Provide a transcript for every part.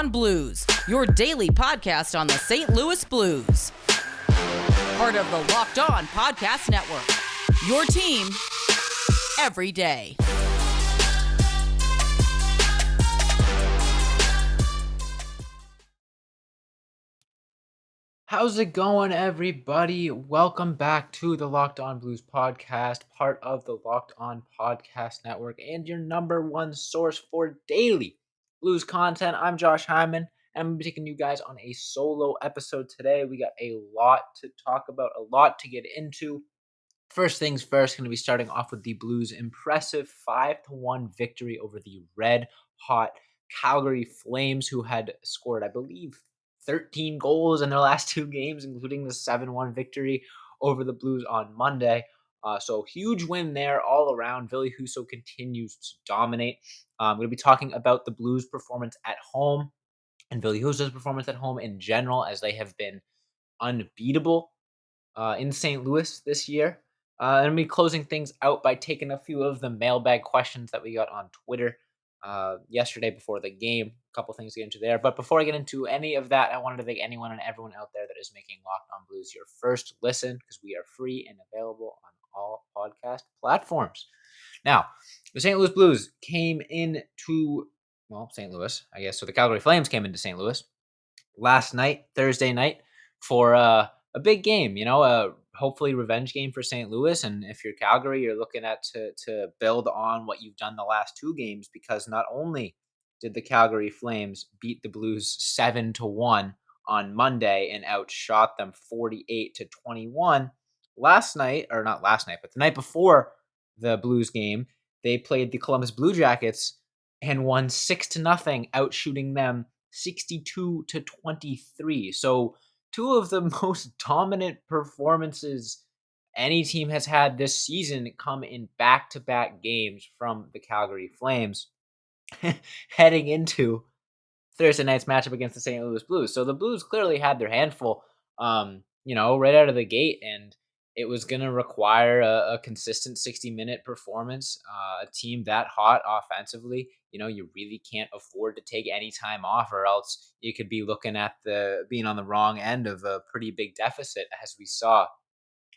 On Blues, your daily podcast on the St. Louis Blues. Part of the Locked On Podcast Network. Your team every day. How's it going, everybody? Welcome back to the Locked On Blues podcast, part of the Locked On Podcast Network, and your number one source for daily Blues content. I'm Josh Hyman, and I'm going to be taking you guys on a solo episode today. We got a lot to talk about, a lot to get into. First things first, going to be starting off with the Blues' impressive 5-1 victory over the red-hot Calgary Flames, who had scored, I believe, 13 goals in their last two games, including the 7-1 victory over the Blues on Monday. So huge win there all around. Ville Husso continues to dominate. I'm going to be talking about the Blues' performance at home and Ville Husso's performance at home in general, as they have been unbeatable in St. Louis this year. And I'm be closing things out by taking a few of the mailbag questions that we got on Twitter yesterday before the game. A couple things to get into there. But before I get into any of that, I wanted to thank anyone and everyone out there that is making Locked On Blues your first listen, because we are free and available on all podcast platforms. Now, the St. Louis Blues came into, St. Louis, I guess. So the Calgary Flames came into St. Louis last night, Thursday night, for a big game, hopefully revenge game for St. Louis. And if you're Calgary, you're looking at to build on what you've done the last two games, because not only did the Calgary Flames beat the Blues 7-1 on Monday and outshot them 48-21 last night, or not last night, but the night before the Blues game, they played the Columbus Blue Jackets and won 6-0, outshooting them 62-23. So two of the most dominant performances any team has had this season come in back-to-back games from the Calgary Flames heading into Thursday night's matchup against the St. Louis Blues. So the Blues clearly had their handful, right out of the gate, and it was going to require a consistent 60-minute performance. A team that hot offensively, you really can't afford to take any time off, or else you could be looking at being on the wrong end of a pretty big deficit, as we saw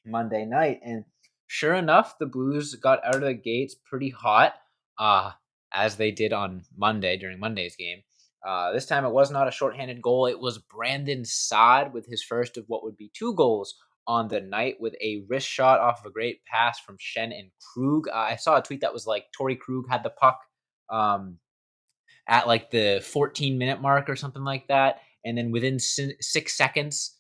Monday night. And sure enough, the Blues got out of the gates pretty hot, as they did on Monday during Monday's game. This time it was not a shorthanded goal. It was Brandon Saad with his first of what would be two goals on the night, with a wrist shot off of a great pass from Schenn and Krug. I saw a tweet that was like Torrey Krug had the puck at like the 14-minute mark or something like that. And then within 6 seconds,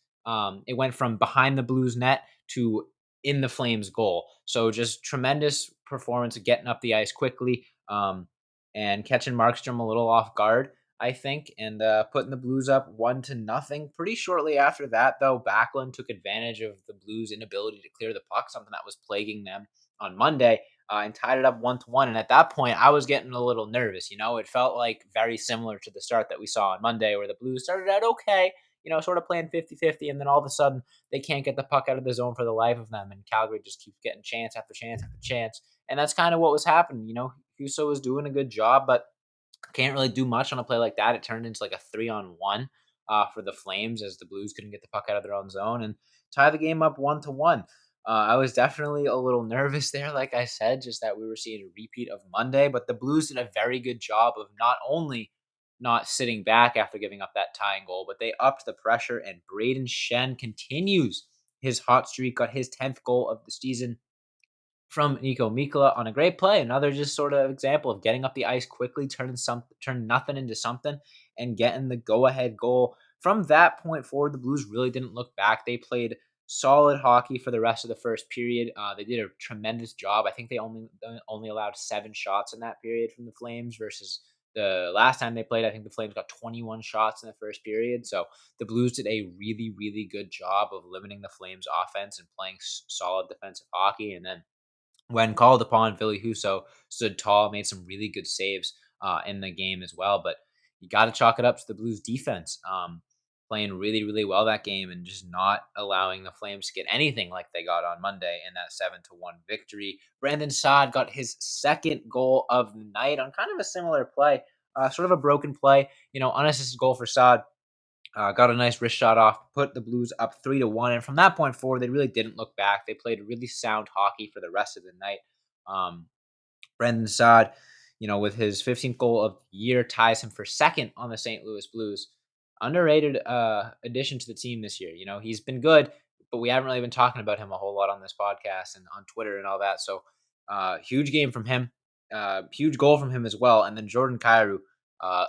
it went from behind the Blues net to in the Flames goal. So just tremendous performance of getting up the ice quickly, and catching Markstrom a little off guard, I think, and putting the Blues up 1-0. Pretty shortly after that, though, Backlund took advantage of the Blues' inability to clear the puck, something that was plaguing them on Monday, and tied it up 1-1. And at that point, I was getting a little nervous. It felt like very similar to the start that we saw on Monday, where the Blues started out okay, sort of playing 50-50, and then all of a sudden they can't get the puck out of the zone for the life of them, and Calgary just keeps getting chance after chance after chance. And that's kind of what was happening. Husso was doing a good job, but can't really do much on a play like that. It turned into like a 3-on-1 for the Flames, as the Blues couldn't get the puck out of their own zone and tie the game up 1-1. I was definitely a little nervous there, like I said, just that we were seeing a repeat of Monday, but the Blues did a very good job of not only not sitting back after giving up that tying goal, but they upped the pressure, and Brayden Schenn continues his hot streak, got his 10th goal of the season from Nico Mikkola on a great play. Another just sort of example of getting up the ice quickly, turn nothing into something, and getting the go-ahead goal. From that point forward, the Blues really didn't look back. They played solid hockey for the rest of the first period. They did a tremendous job. I think they only allowed 7 shots in that period from the Flames, versus the last time they played, I think the Flames got 21 shots in the first period. So the Blues did a really, really good job of limiting the Flames' offense and playing solid defensive hockey. And then when called upon, Ville Husso stood tall, made some really good saves in the game as well. But you got to chalk it up to the Blues defense, playing really, really well that game, and just not allowing the Flames to get anything like they got on Monday in that 7-1 victory. Brandon Saad got his second goal of the night on kind of a similar play. sort of a broken play. Unassisted goal for Saad. Got a nice wrist shot off, put the Blues up 3-1, and from that point forward, they really didn't look back. They played really sound hockey for the rest of the night. Um, Brendan Saad, with his 15th goal of the year, ties him for second on the St. Louis Blues. Underrated addition to the team this year. He's been good, but we haven't really been talking about him a whole lot on this podcast and on Twitter and all that. So, huge game from him, huge goal from him as well. And then Jordan Kyrou,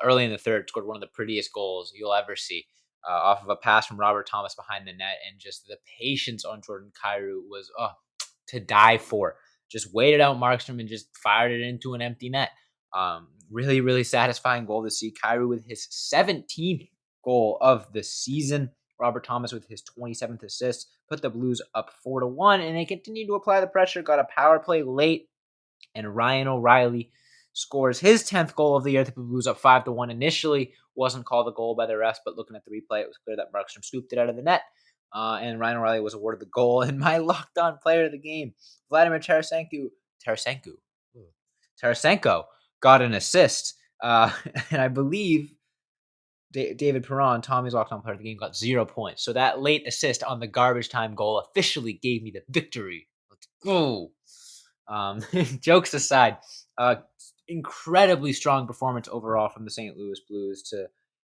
early in the third, scored one of the prettiest goals you'll ever see. Off of a pass from Robert Thomas behind the net, and just the patience on Jordan Kyrou was to die for. Just waited out Markstrom and just fired it into an empty net. Really, really satisfying goal to see. Kyrou with his 17th goal of the season. Robert Thomas with his 27th assist put the Blues up 4-1, and they continued to apply the pressure. Got a power play late, and Ryan O'Reilly scores his 10th goal of the year to put the Blues up 5-1. Initially, wasn't called a goal by the refs, but looking at the replay, it was clear that Markstrom scooped it out of the net. And Ryan O'Reilly was awarded the goal. And my locked on player of the game, Vladimir Tarasenko got an assist. And I believe David Perron, Tommy's locked on player of the game, got 0 points. So that late assist on the garbage time goal officially gave me the victory. Let's go. Jokes aside, incredibly strong performance overall from the St. Louis Blues to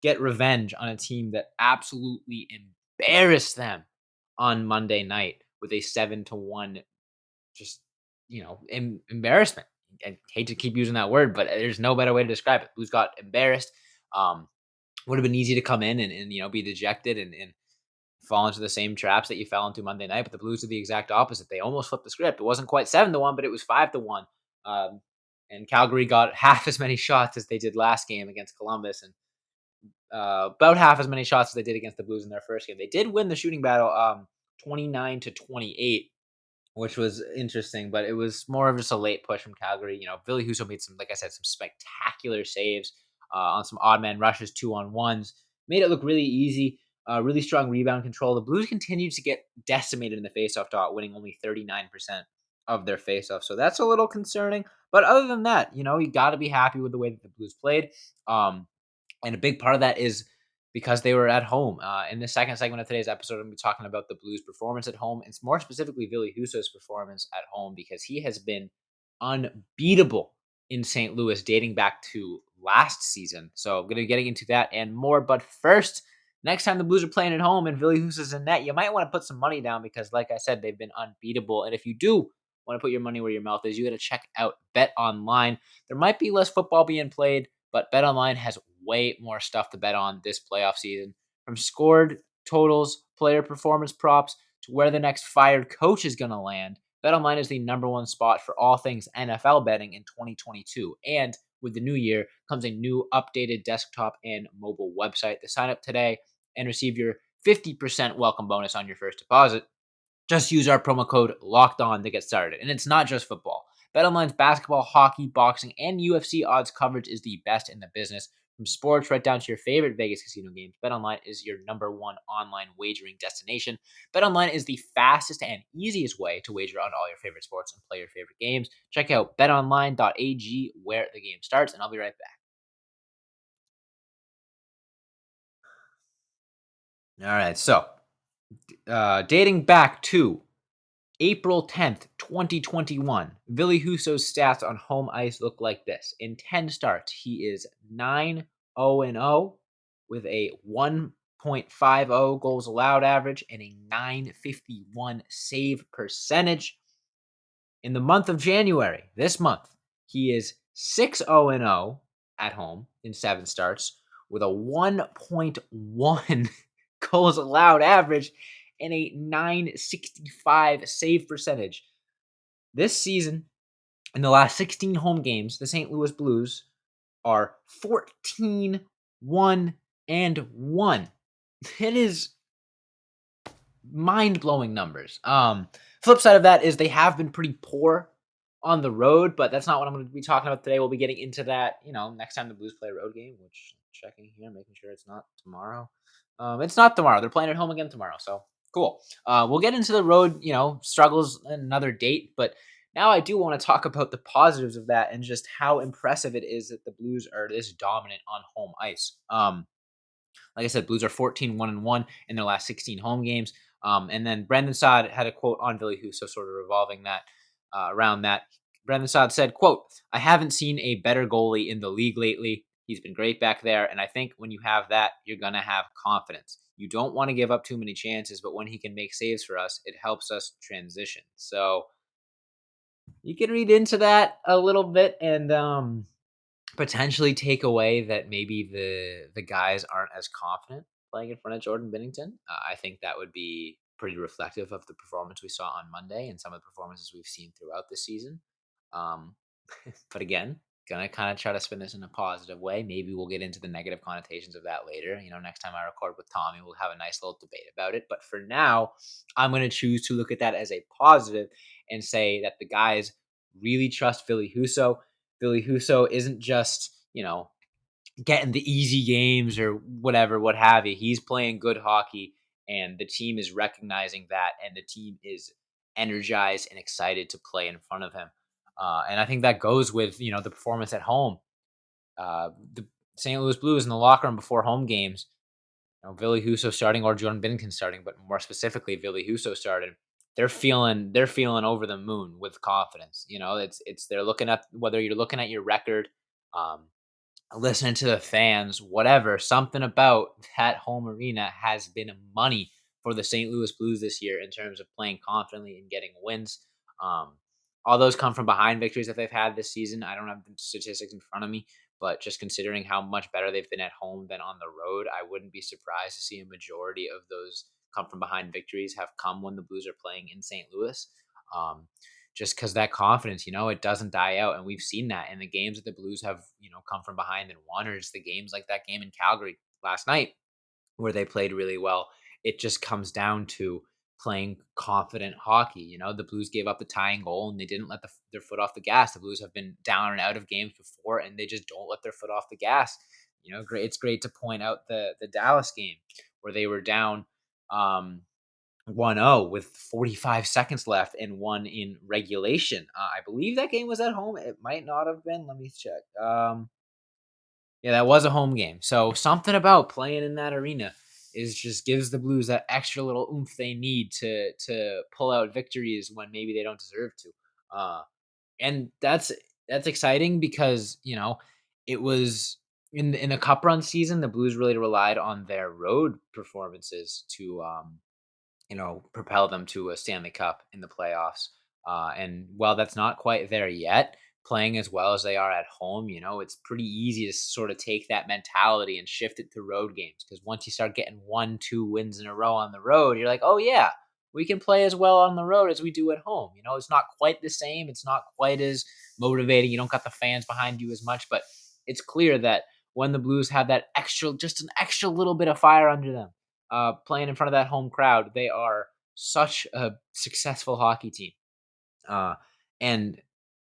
get revenge on a team that absolutely embarrassed them on Monday night with a 7-1, just embarrassment. I hate to keep using that word, but there's no better way to describe it. Blues got embarrassed. Would have been easy to come in and be dejected and fall into the same traps that you fell into Monday night, but the Blues did the exact opposite. They almost flipped the script. It wasn't quite 7-1, but it was 5-1. And Calgary got half as many shots as they did last game against Columbus, and about half as many shots as they did against the Blues in their first game. They did win the shooting battle 29-28, which was interesting, but it was more of just a late push from Calgary. Billy Husso made some, like I said, some spectacular saves on some odd man rushes, 2-on-1s. Made it look really easy. Really strong rebound control. The Blues continued to get decimated in the faceoff dot, winning only 39% of their faceoff. So that's a little concerning. But other than that, you got to be happy with the way that the Blues played. And a big part of that is because they were at home. In the second segment of today's episode, I'm going to be talking about the Blues' performance at home, and more specifically, Billy Husso's performance at home, because he has been unbeatable in St. Louis dating back to last season. So I'm going to be getting into that and more. But first, next time the Blues are playing at home and Billy Husso's in net, you might want to put some money down because, like I said, they've been unbeatable. And if you do want to put your money where your mouth is, you got to check out Bet Online. There might be less football being played, but Bet Online has way more stuff to bet on this playoff season. From scored totals, player performance props, to where the next fired coach is going to land, BetOnline is the number one spot for all things NFL betting in 2022. And with the new year comes a new updated desktop and mobile website. To sign up today and receive your 50% welcome bonus on your first deposit, just use our promo code LOCKEDON to get started. And it's not just football. BetOnline's basketball, hockey, boxing, and UFC odds coverage is the best in the business. From sports right down to your favorite Vegas casino games, BetOnline is your number one online wagering destination. BetOnline is the fastest and easiest way to wager on all your favorite sports and play your favorite games. Check out betonline.ag where the game starts, and I'll be right back. All right, so dating back to April 10th, 2021, Billy Husso's stats on home ice look like this. In 10 starts, he is 9-0-0 with a 1.50 goals allowed average and a 951 save percentage. In the month of January, this month, he is 6-0-0 at home in 7 starts with a 1.1 goals allowed average and a 965 save percentage. This season, in the last 16 home games, the St. Louis Blues are 14-1-1. It is mind-blowing numbers. Flip side of that is they have been pretty poor on the road, but that's not what I'm going to be talking about today. We'll be getting into that, next time the Blues play a road game, which I'm checking here, making sure it's not tomorrow. It's not tomorrow. They're playing at home again tomorrow, so cool. We'll get into the road, struggles another date, but Now I do want to talk about the positives of that and just how impressive it is that the Blues are this dominant on home ice. Like I said, Blues are 14-1-1 in their last 16 home games. And then Brendan Saad had a quote on Billy Huso, sort of revolving that around that. Brendan Saad said, quote, "I haven't seen a better goalie in the league lately. He's been great back there. And I think when you have that, you're going to have confidence. You don't want to give up too many chances, but when he can make saves for us, it helps us transition." So you can read into that a little bit and potentially take away that maybe the guys aren't as confident playing in front of Jordan Binnington. I think that would be pretty reflective of the performance we saw on Monday and some of the performances we've seen throughout the season. Um, but again, gonna kind of try to spin this in a positive way. Maybe we'll get into the negative connotations of that later. Next time I record with Tommy, we'll have a nice little debate about it. But for now, I'm gonna choose to look at that as a positive and say that the guys really trust Philly Huso. Billy Huso isn't just, getting the easy games or whatever, what have you. He's playing good hockey, and the team is recognizing that, and the team is energized and excited to play in front of him. And I think that goes with, the performance at home. The St. Louis Blues in the locker room before home games, Billy Huso starting or Jordan Binnington starting, but more specifically, Billy Huso started. They're feeling over the moon with confidence. It's they're looking at whether you're looking at your record, um, listening to the fans, whatever, something about that home arena has been money for the St. Louis Blues this year in terms of playing confidently and getting wins. Um, all those come from behind victories that they've had this season. I don't have the statistics in front of me, but just considering how much better they've been at home than on the road, I wouldn't be surprised to see a majority of those come from behind victories have come when the Blues are playing in St. Louis. Um, just because that confidence, it doesn't die out. And we've seen that in the games that the Blues have, come from behind and won, or just the games like that game in Calgary last night where they played really well. It just comes down to playing confident hockey. The Blues gave up the tying goal and they didn't let their foot off the gas. The Blues have been down and out of games before, and they just don't let their foot off the gas. Great. It's great to point out the Dallas game where they were down. 1-0 with 45 seconds left and won in regulation. I believe that game was at home. It might not have been. Let me check. Yeah, that was a home game. So something about playing in that arena is just gives the Blues that extra little oomph they need to pull out victories when maybe they don't deserve to. And that's exciting because it was in the Cup run season. The Blues really relied on their road performances to propel them to a Stanley Cup in the playoffs. And while that's not quite there yet, playing as well as they are at home, it's pretty easy to sort of take that mentality and shift it to road games. Because once you start getting 1, 2 wins in a row on the road, you're like, oh, yeah, we can play as well on the road as we do at home. It's not quite the same. It's not quite as motivating. You don't got the fans behind you as much, but it's clear that when the Blues have that just an extra little bit of fire under them, playing in front of that home crowd, they are such a successful hockey team, uh, and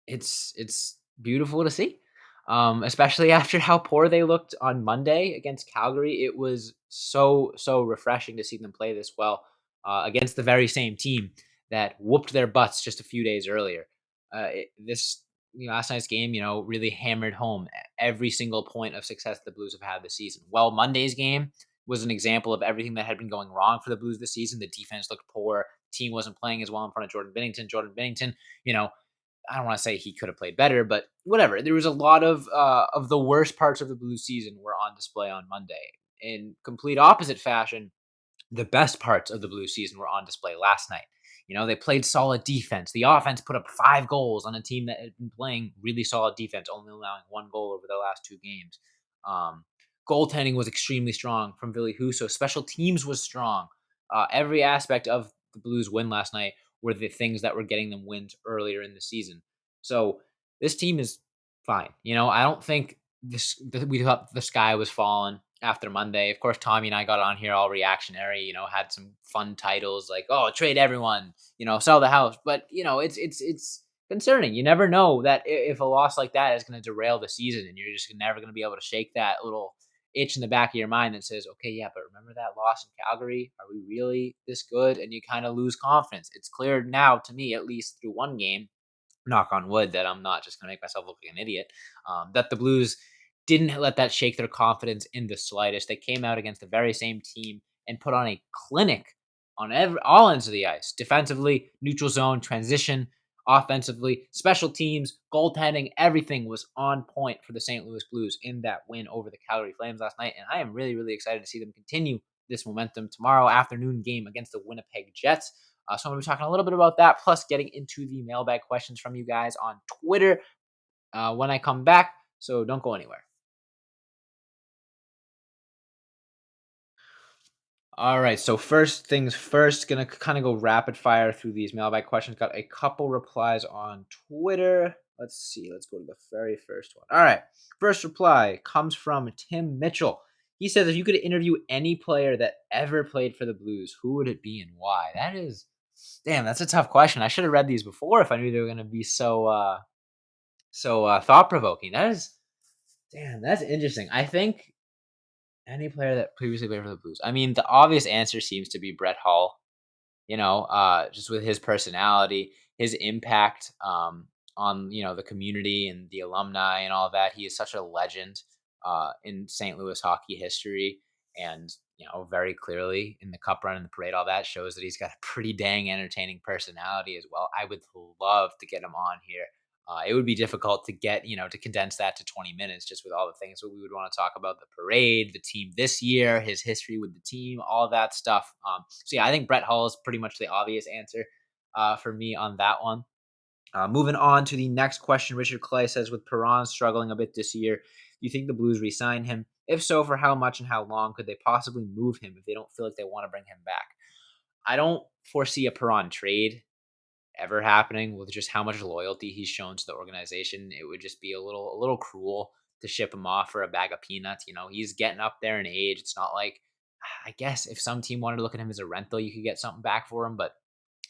it's beautiful to see. Especially after how poor they looked on Monday against Calgary, it was so refreshing to see them play this well against the very same team that whooped their butts just a few days earlier. This last night's game, really hammered home every single point of success the Blues have had this season. Well, Monday's game was an example of everything that had been going wrong for the Blues this season. The defense looked poor. Team wasn't playing as well in front of Jordan Binnington. Jordan Binnington, I don't want to say he could have played better, but whatever. There was a lot of the worst parts of the Blues season were on display on Monday. In complete opposite fashion, the best parts of the Blues season were on display last night. They played solid defense. The offense put up 5 goals on a team that had been playing really solid defense, only allowing 1 goal over the last 2 games. Um, Goaltending was extremely strong from Billy Huso. Special teams was strong. Every aspect of the Blues win last night were the things that were getting them wins earlier in the season. So this team is fine. I don't think we thought the sky was falling after Monday. Of course, Tommy and I got on here all reactionary, had some fun titles like, "Oh, trade everyone," sell the house. But, it's concerning. You never know that if a loss like that is going to derail the season and you're just never going to be able to shake that little itch in the back of your mind that says, "Okay, yeah, but remember that loss in Calgary? Are we really this good?" And you kind of lose confidence. It's clear now to me, at least through one game, knock on wood that I'm not just going to make myself look like an idiot, that the Blues didn't let that shake their confidence in the slightest. They came out against the very same team and put on a clinic on all ends of the ice, defensively, neutral zone, transition, offensively, special teams, goaltending, everything was on point for the St. Louis Blues in that win over the Calgary Flames last night. And I am really, really excited to see them continue this momentum tomorrow afternoon game against the Winnipeg Jets. So I'm going to be talking a little bit about that, plus getting into the mailbag questions from you guys on Twitter when I come back. So don't go anywhere. All right. So first things first, gonna kind of go rapid fire through these mailbag questions. Got a couple replies on Twitter. Let's see. Let's go to the very first one. All right. First reply comes from Tim Mitchell. He says, if you could interview any player that ever played for the Blues, who would it be and why? That is, damn, that's a tough question. I should have read these before if I knew they were gonna be so thought provoking. That is, damn, that's interesting. I think any player that previously played for the Blues. I mean, the obvious answer seems to be Brett Hull. Just with his personality, his impact on the community and the alumni and all that. He is such a legend in St. Louis hockey history, and very clearly in the Cup run and the parade, all that shows that he's got a pretty dang entertaining personality as well. I would love to get him on here. It would be difficult to get, to condense that to 20 minutes just with all the things that we would want to talk about: the parade, the team this year, his history with the team, all that stuff. So yeah, I think Brett Hull is pretty much the obvious answer for me on that one. Moving on to the next question, Richard Clay says, with Perron struggling a bit this year, do you think the Blues re-sign him? If so, for how much and how long could they possibly move him if they don't feel like they want to bring him back? I don't foresee a Perron trade ever happening with just how much loyalty he's shown to the organization. It would just be a little cruel to ship him off for a bag of peanuts. He's getting up there in age. It's not like, I guess if some team wanted to look at him as a rental, you could get something back for him, but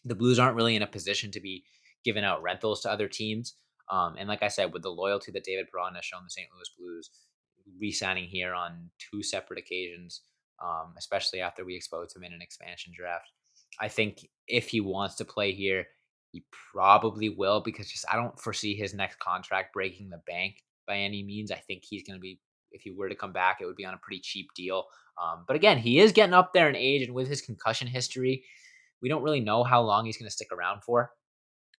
the Blues aren't really in a position to be giving out rentals to other teams. And like I said, with the loyalty that David Perron has shown the St. Louis Blues, re-signing here on two separate occasions, especially after we exposed him in an expansion draft, I think if he wants to play here, he probably will, because just I don't foresee his next contract breaking the bank by any means. I think he's going to be, if he were to come back, it would be on a pretty cheap deal. But again, he is getting up there in age, and with his concussion history, we don't really know how long he's going to stick around for.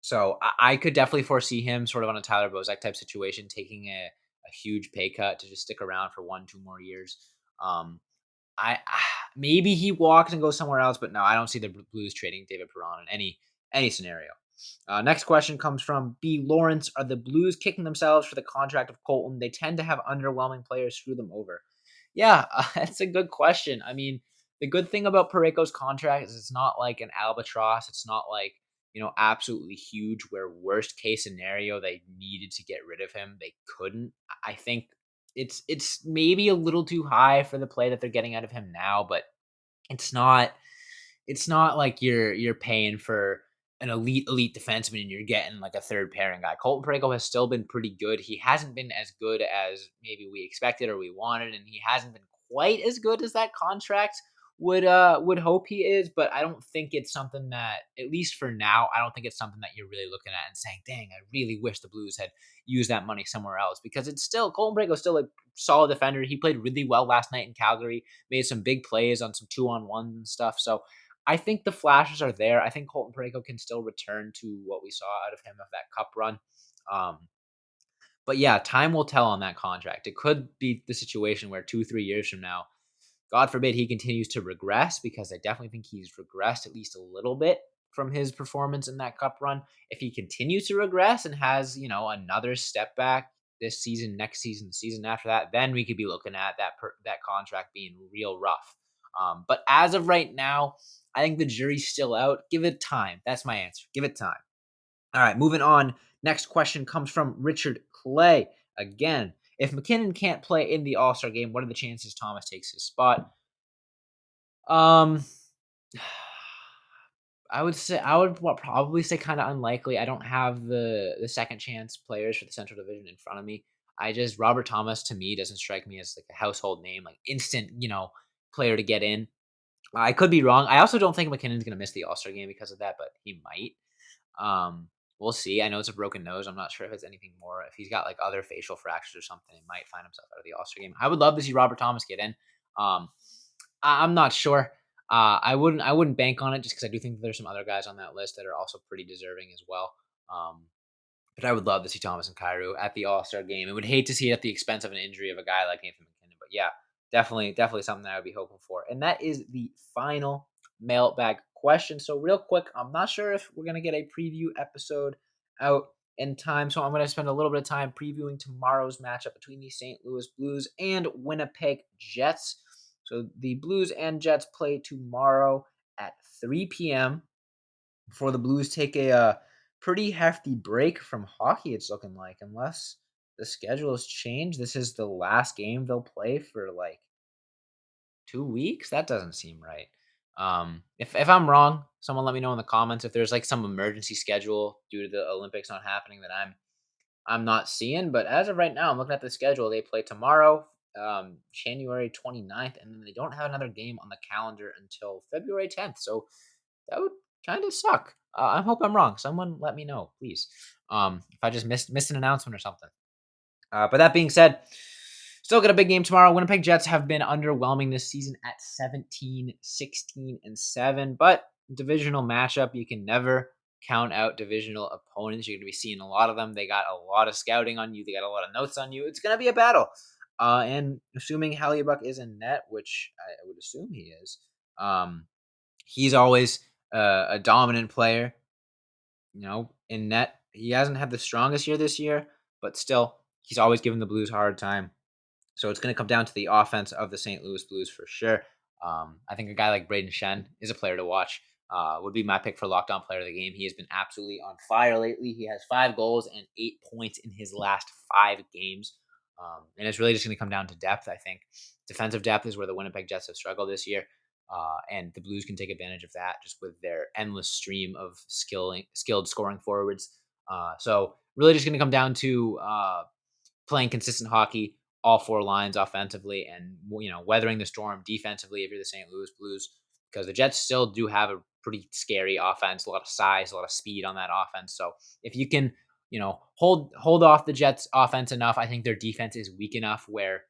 So I could definitely foresee him sort of on a Tyler Bozak type situation, taking a huge pay cut to just stick around for 1, 2 more years. Um, maybe he walks and goes somewhere else, but no, I don't see the Blues trading David Perron in any scenario. Next question comes from B. Lawrence. Are the Blues kicking themselves for the contract of Colton? They tend to have underwhelming players screw them over. Yeah, that's a good question. I mean, the good thing about Parayko's contract is it's not like an albatross. It's not like, absolutely huge where worst case scenario they needed to get rid of him. They couldn't. I think it's maybe a little too high for the play that they're getting out of him now, but it's not like you're paying for an elite defenseman and you're getting like a third pairing guy. Colton Parayko has still been pretty good. He hasn't been as good as maybe we expected or we wanted, and he hasn't been quite as good as that contract would hope he is. But I don't think it's something that, at least for now, I don't think it's something that you're really looking at and saying, "Dang, I really wish the Blues had used that money somewhere else," because it's still Colton Parayko is still a solid defender. He played really well last night in Calgary, made some big plays on some 2-on-1 and stuff. So I think the flashes are there. I think Colton Parayko can still return to what we saw out of him of that cup run. Um, but yeah, time will tell on that contract. It could be the situation where 2, 3 years from now, God forbid he continues to regress, because I definitely think he's regressed at least a little bit from his performance in that cup run. If he continues to regress and has, another step back this season, next season, the season after that, then we could be looking at that contract being real rough. But as of right now, I think the jury's still out. Give it time. That's my answer. Give it time. All right, moving on. Next question comes from Richard Clay. Again, if McKinnon can't play in the All-Star game, what are the chances Thomas takes his spot? Um, I would probably say kind of unlikely. I don't have the second chance players for the Central Division in front of me. Robert Thomas to me doesn't strike me as like a household name, like instant, player to get in. I could be wrong. I also don't think McKinnon's going to miss the All-Star game because of that, but he might. We'll see. I know it's a broken nose. I'm not sure if it's anything more. If he's got like other facial fractures or something, he might find himself out of the All-Star game. I would love to see Robert Thomas get in. Um, I'm not sure. I wouldn't bank on it just because I do think that there's some other guys on that list that are also pretty deserving as well. Um, but I would love to see Thomas and Cairo at the All Star game. I would hate to see it at the expense of an injury of a guy like Nathan McKinnon. But yeah, definitely something that I would be hoping for. And that is the final mailbag question. So real quick, I'm not sure if we're gonna get a preview episode out in time. So I'm gonna spend a little bit of time previewing tomorrow's matchup between the St. Louis Blues and Winnipeg Jets. So the Blues and Jets play tomorrow at 3 p.m. before the Blues take a pretty hefty break from hockey. It's looking like, unless the schedule has changed, this is the last game they'll play for like 2 weeks. That doesn't seem right. If I'm wrong, someone let me know in the comments if there's like some emergency schedule due to the Olympics not happening that I'm not seeing. But as of right now, I'm looking at the schedule. They play tomorrow, January 29th, and then they don't have another game on the calendar until February 10th. So that would kind of suck. I hope I'm wrong. Someone let me know, please. If I just missed an announcement or something. But that being said, still got a big game tomorrow. Winnipeg Jets have been underwhelming this season at 17, 16, and 7. But divisional matchup, you can never count out divisional opponents. You're going to be seeing a lot of them. They got a lot of scouting on you. They got a lot of notes on you. It's going to be a battle. And assuming Hallibuck is in net, which I would assume he is, he's always a dominant player, in net. He hasn't had the strongest year this year, but still, he's always given the Blues a hard time. So it's going to come down to the offense of the St. Louis Blues for sure. I think a guy like Braden Shen is a player to watch. Would be my pick for lockdown player of the game. He has been absolutely on fire lately. He has 5 goals and 8 points in his last 5 games. And it's really just going to come down to depth, I think. Defensive depth is where the Winnipeg Jets have struggled this year. And the Blues can take advantage of that just with their endless stream of skilled scoring forwards. So really just going to come down to playing consistent hockey, all 4 lines offensively, and weathering the storm defensively if you're the St. Louis Blues, because the Jets still do have a pretty scary offense, a lot of size, a lot of speed on that offense. So if you can, hold off the Jets offense enough, I think their defense is weak enough where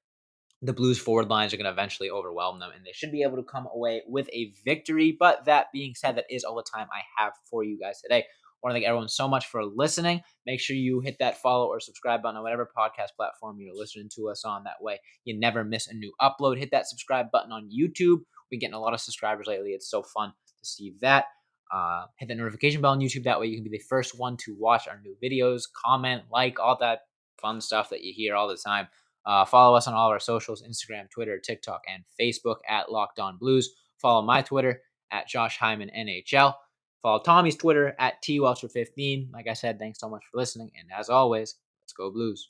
the Blues forward lines are going to eventually overwhelm them, and they should be able to come away with a victory. But that being said, that is all the time I have for you guys today. I want to thank everyone so much for listening. Make sure you hit that follow or subscribe button on whatever podcast platform you're listening to us on. That way you never miss a new upload. Hit that subscribe button on YouTube. We're getting a lot of subscribers lately. It's so fun to see that. Hit the notification bell on YouTube. That way you can be the first one to watch our new videos, comment, like, all that fun stuff that you hear all the time. Follow us on all of our socials: Instagram, Twitter, TikTok, and Facebook at Locked On Blues. Follow my Twitter at Josh Hyman NHL. Follow Tommy's Twitter at TWelcher15. Like I said, thanks so much for listening. And as always, let's go Blues.